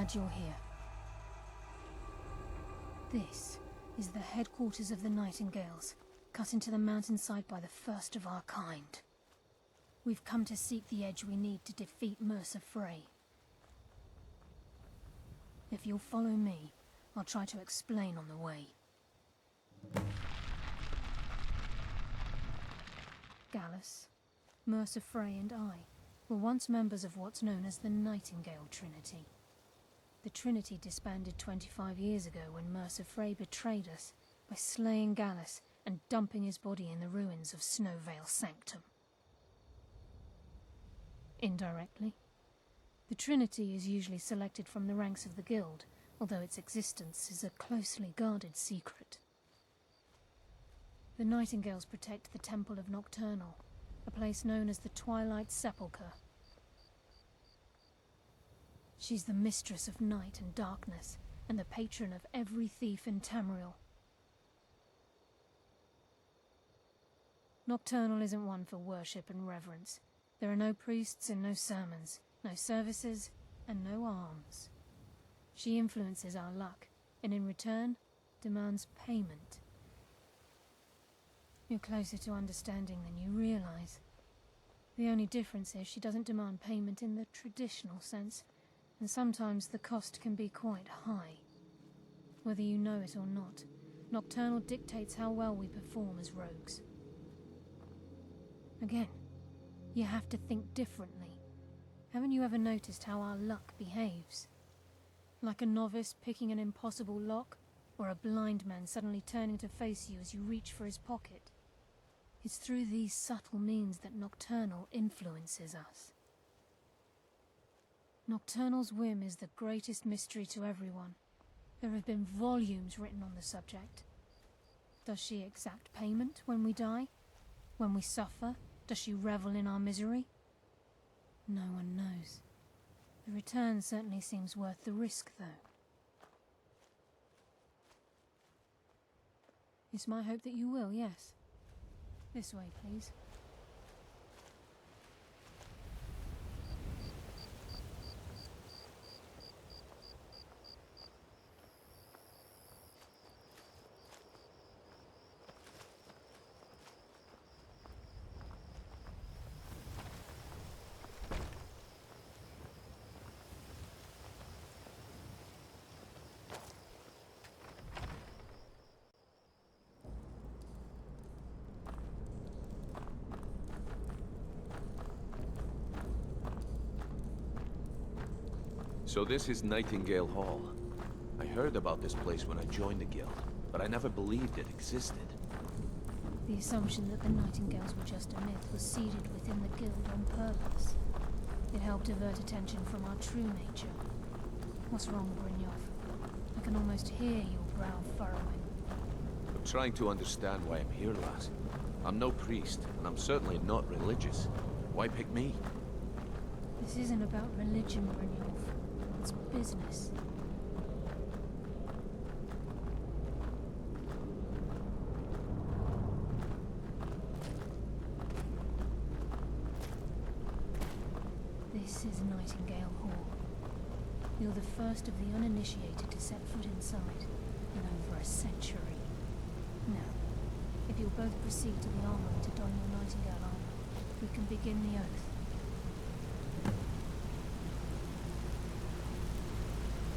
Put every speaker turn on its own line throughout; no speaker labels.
glad you're here. This is the headquarters of the Nightingales, cut into the mountainside by the first of our kind. We've come to seek the edge we need to defeat Mercer Frey. If you'll follow me, I'll try to explain on the way. Gallus, Mercer Frey and I were once members of what's known as the Nightingale Trinity. The Trinity disbanded 25 years ago when Mercer Frey betrayed us by slaying Gallus and dumping his body in the ruins of Snowvale Sanctum. Indirectly, the Trinity is usually selected from the ranks of the Guild, although its existence is a closely guarded secret. The Nightingales protect the Temple of Nocturnal, a place known as the Twilight Sepulchre. She's the mistress of night and darkness, and the patron of every thief in Tamriel. Nocturnal isn't one for worship and reverence. There are no priests and no sermons, no services and no alms. She influences our luck, and in return, demands payment. You're closer to understanding than you realize. The only difference is she doesn't demand payment in the traditional sense, and sometimes the cost can be quite high. Whether you know it or not, Nocturnal dictates how well we perform as rogues. Again, you have to think differently. Haven't you ever noticed how our luck behaves? Like a novice picking an impossible lock, or a blind man suddenly turning to face you as you reach for his pocket. It's through these subtle means that Nocturnal influences us. Nocturnal's whim is the greatest mystery to everyone. There have been volumes written on the subject. Does she exact payment when we die? When we suffer? Does she revel in our misery? No one knows. The return certainly seems worth the risk, though. It's my hope that you will, yes. This way, please.
So this is Nightingale Hall. I heard about this place when I joined the guild, but I never believed it existed.
The assumption that the Nightingales were just a myth was seeded within the guild on purpose. It helped divert attention from our true nature. What's wrong, Brynjolf? I can almost hear your brow furrowing.
I'm trying to understand why I'm here, lass. I'm no priest, and I'm certainly not religious. Why pick me?
This isn't about religion, Brynjolf. It's business. This is Nightingale Hall. You're the first of the uninitiated to set foot inside in over a century. Now, if you'll both proceed to the armory to don your Nightingale armor, we can begin the oath.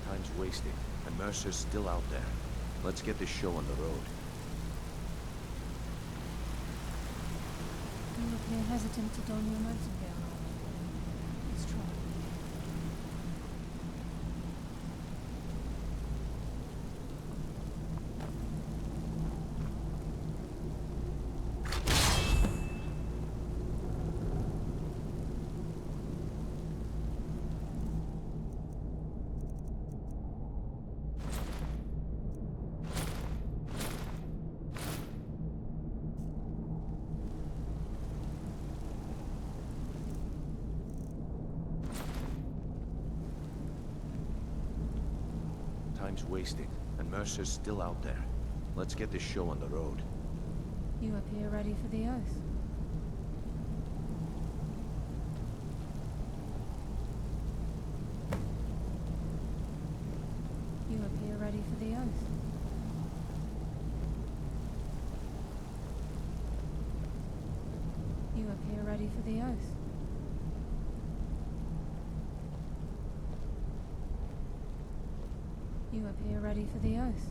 Time's wasting, and Mercer's still out there. Let's get this show on the road.
You appear hesitant to don your Nightingale armor. Let's try.
Time's wasting, and Mercer's still out there. Let's get this show on the road.
You appear ready for the oath. oath. You appear ready for the oath. You appear ready for the oath.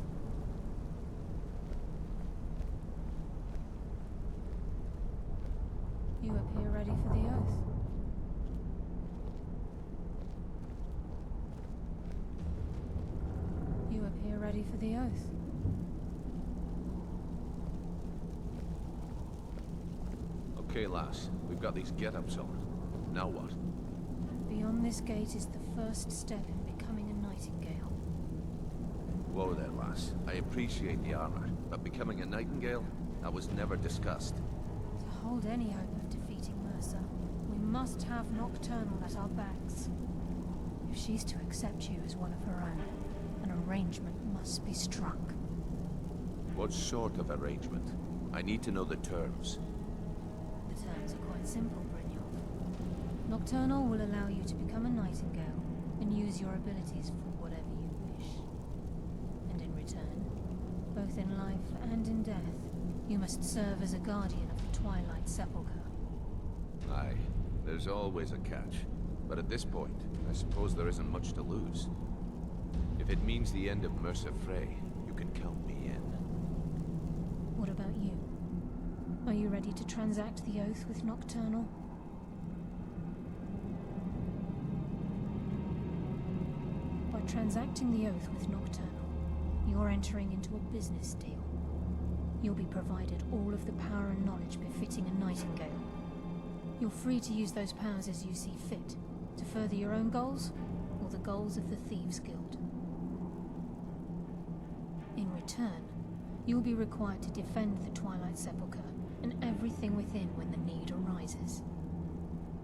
You appear ready for the oath. You appear ready for the oath.
Okay, lass. We've got these get-ups on. Now what?
Beyond this gate is the first step in becoming a Nightingale.
Whoa there, lass. I appreciate the armor, but becoming a Nightingale? That was never discussed.
To hold any hope of defeating Mercer, we must have Nocturnal at our backs. If she's to accept you as one of her own, an arrangement must be struck.
What sort of arrangement? I need to know the terms.
The terms are quite simple, Brynjolf. Nocturnal will allow you to become a Nightingale and use your abilities for whatever you wish. And in return, both in life and in death, you must serve as a guardian of the Twilight Sepulchre.
Aye, there's always a catch. But at this point, I suppose there isn't much to lose. If it means the end of Mercer Frey, you can count me in.
What about you? Are you ready to transact the oath with Nocturnal? By transacting the oath with Nocturnal, you're entering into a business deal. You'll be provided all of the power and knowledge befitting a Nightingale. You're free to use those powers as you see fit, to further your own goals, or the goals of the Thieves' Guild. In return, you'll be required to defend the Twilight Sepulchre and everything within when the need arises.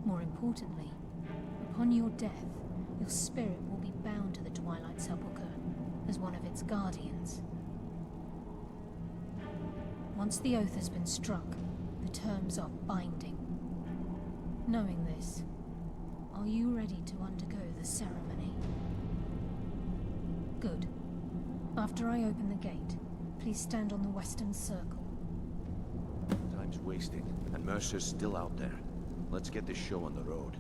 More importantly, upon your death, your spirit will be bound to the Twilight Sepulchre as one of its guardians. Once the oath has been struck, the terms are binding. Knowing this, are you ready to undergo the ceremony? Good. After I open the gate, please stand on the western circle.
Time's wasting, and Mercer's still out there. Let's get this show on the road.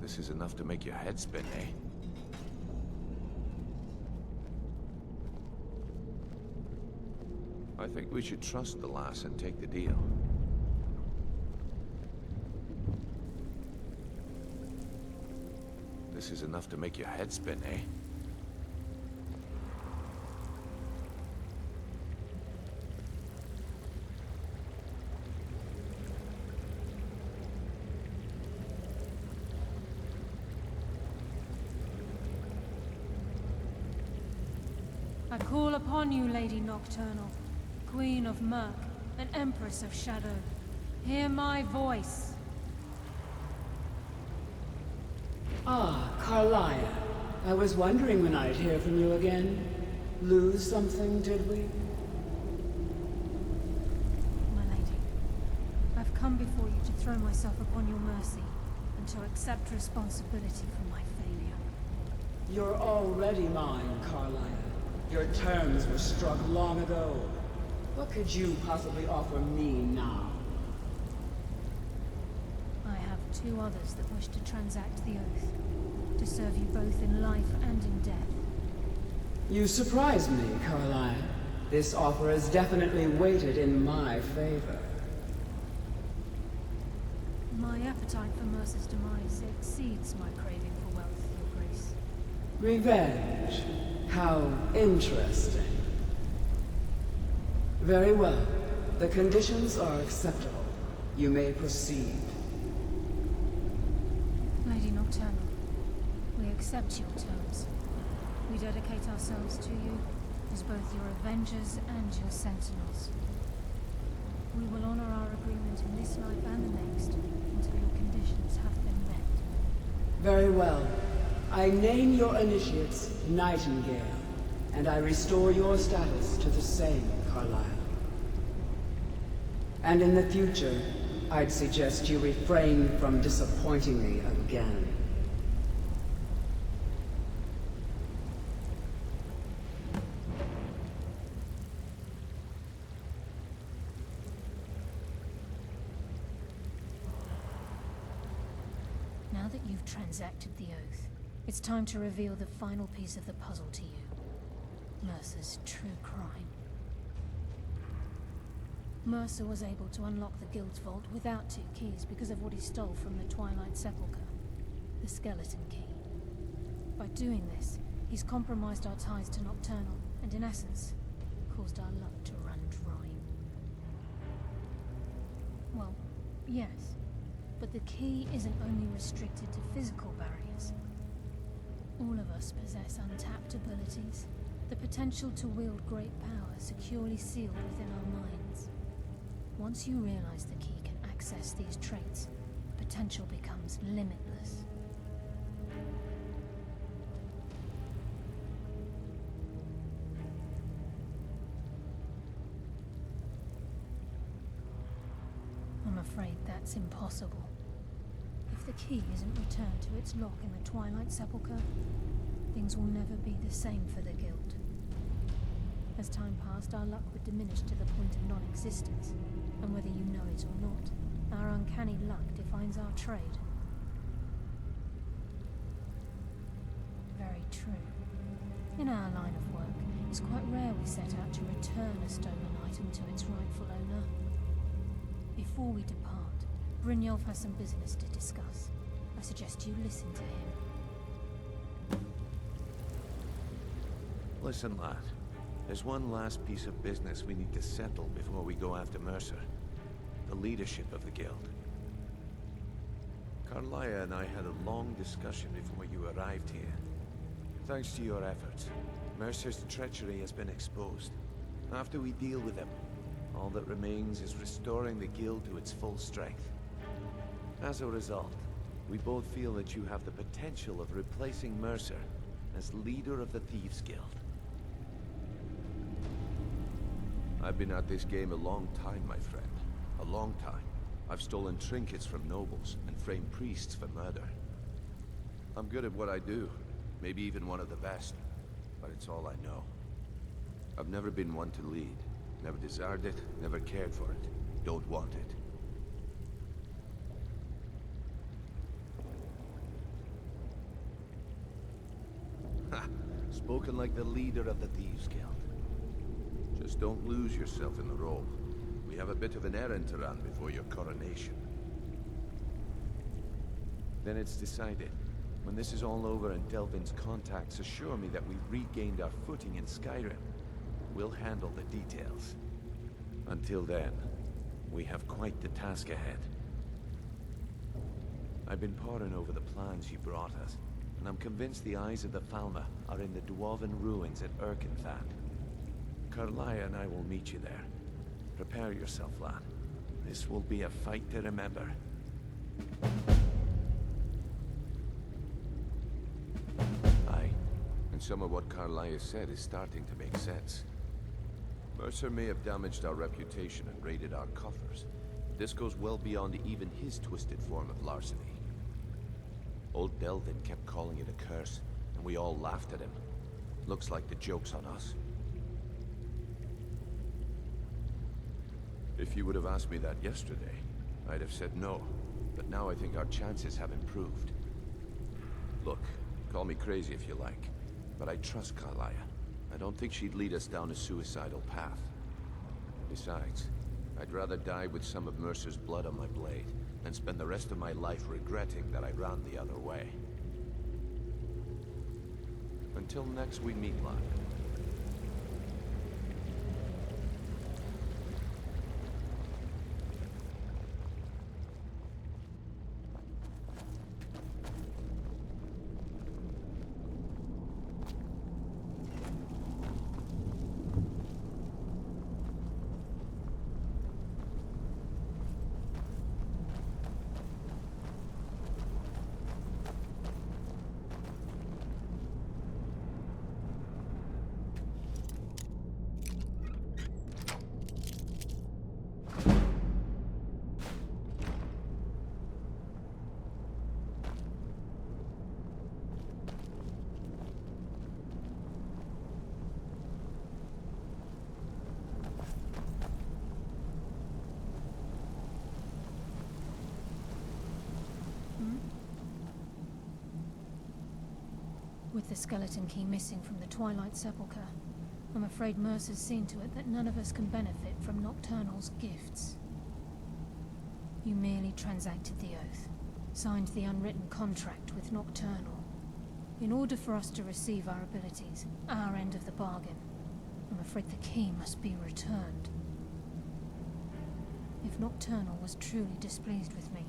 This is enough to make your head spin, eh? I think we should trust the lass and take the deal. This is enough to make your head spin, eh?
I call upon you, Lady Nocturnal, Queen of Murk, and Empress of Shadow. Hear my voice.
Ah, Carlia. I was wondering when I'd hear from you again. Lose something, did we?
My lady, I've come before you to throw myself upon your mercy and to accept responsibility for my failure.
You're already mine, Carlia. Your terms were struck long ago. What could you possibly offer me now?
I have two others that wish to transact the oath, to serve you both in life and in death.
You surprise me, Carlia. This offer is definitely weighted in my favor.
My appetite for Mercer's demise exceeds my craving for wealth, Your Grace.
Revenge. How interesting. Very well. The conditions are acceptable. You may proceed.
Lady Nocturnal, we accept your terms. We dedicate ourselves to you as both your avengers and your sentinels. We will honor our agreement in this life and the next until your conditions have been met.
Very well. I name your initiates Nightingale, and I restore your status to the same, Carlisle. And in the future, I'd suggest you refrain from disappointing me again.
Now that you've transacted the oath, it's time to reveal the final piece of the puzzle to you. Mercer's true crime. Mercer was able to unlock the Guild's vault without 2 keys because of what he stole from the Twilight Sepulchre, the skeleton key. By doing this, he's compromised our ties to Nocturnal, and in essence, caused our luck to run dry. Well, yes, but the key isn't only restricted to physical barriers. All of us possess untapped abilities, the potential to wield great power securely sealed within our minds. Once you realize the key can access these traits, potential becomes limitless. I'm afraid that's impossible. If the key isn't returned to its lock in the Twilight Sepulchre, things will never be the same for the Guild. As time passed, our luck would diminish to the point of non-existence, and whether you know it or not, our uncanny luck defines our trade. Very true. In our line of work, it's quite rare we set out to return a stolen item to its rightful owner. Before we depart, Brynjolf has some business to discuss. I suggest you listen to him.
Listen, lad. There's one last piece of business we need to settle before we go after Mercer. The leadership of the Guild. Carlia and I had a long discussion before you arrived here. Thanks to your efforts, Mercer's treachery has been exposed. After we deal with him, all that remains is restoring the Guild to its full strength. As a result, we both feel that you have the potential of replacing Mercer as leader of the Thieves' Guild. I've been at this game a long time, my friend. A long time. I've stolen trinkets from nobles and framed priests for murder. I'm good at what I do. Maybe even one of the best. But it's all I know. I've never been one to lead. Never desired it, never cared for it. Don't want it. Ha! Spoken like the leader of the Thieves' Guild. Just don't lose yourself in the role. We have a bit of an errand to run before your coronation. Then it's decided. When this is all over and Delvin's contacts assure me that we've regained our footing in Skyrim, we'll handle the details. Until then, we have quite the task ahead. I've been poring over the plans you brought us, and I'm convinced the eyes of the Falmer are in the Dwarven ruins at Erkenthad. Carlia and I will meet you there. Prepare yourself, lad. This will be a fight to remember. Aye, and some of what Carlia said is starting to make sense. Mercer may have damaged our reputation and raided our coffers. This goes well beyond even his twisted form of larceny. Old Delvin kept calling it a curse, and we all laughed at him. Looks like the joke's on us. If you would have asked me that yesterday, I'd have said no. But now I think our chances have improved. Look, call me crazy if you like, but I trust Carlia. I don't think she'd lead us down a suicidal path. Besides, I'd rather die with some of Mercer's blood on my blade than spend the rest of my life regretting that I ran the other way. Until next we meet, lad.
With the skeleton key missing from the Twilight Sepulchre, I'm afraid Mercer's seen to it that none of us can benefit from Nocturnal's gifts. You merely transacted the oath, signed the unwritten contract with Nocturnal. In order for us to receive our abilities, our end of the bargain, I'm afraid the key must be returned. If Nocturnal was truly displeased with me,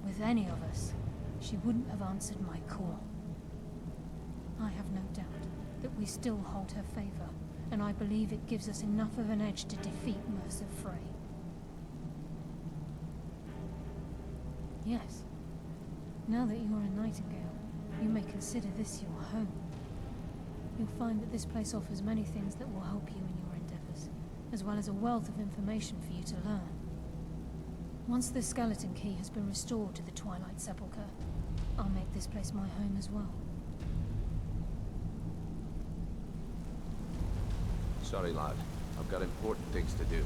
with any of us, she wouldn't have answered my call. I have no doubt that we still hold her favor, and I believe it gives us enough of an edge to defeat Mercer Frey. Yes. Now that you're in Nightingale, you may consider this your home. You'll find that this place offers many things that will help you in your endeavors, as well as a wealth of information for you to learn. Once the skeleton key has been restored to the Twilight Sepulchre, I'll make this place my home as well.
Sorry, lad. I've got important things to do.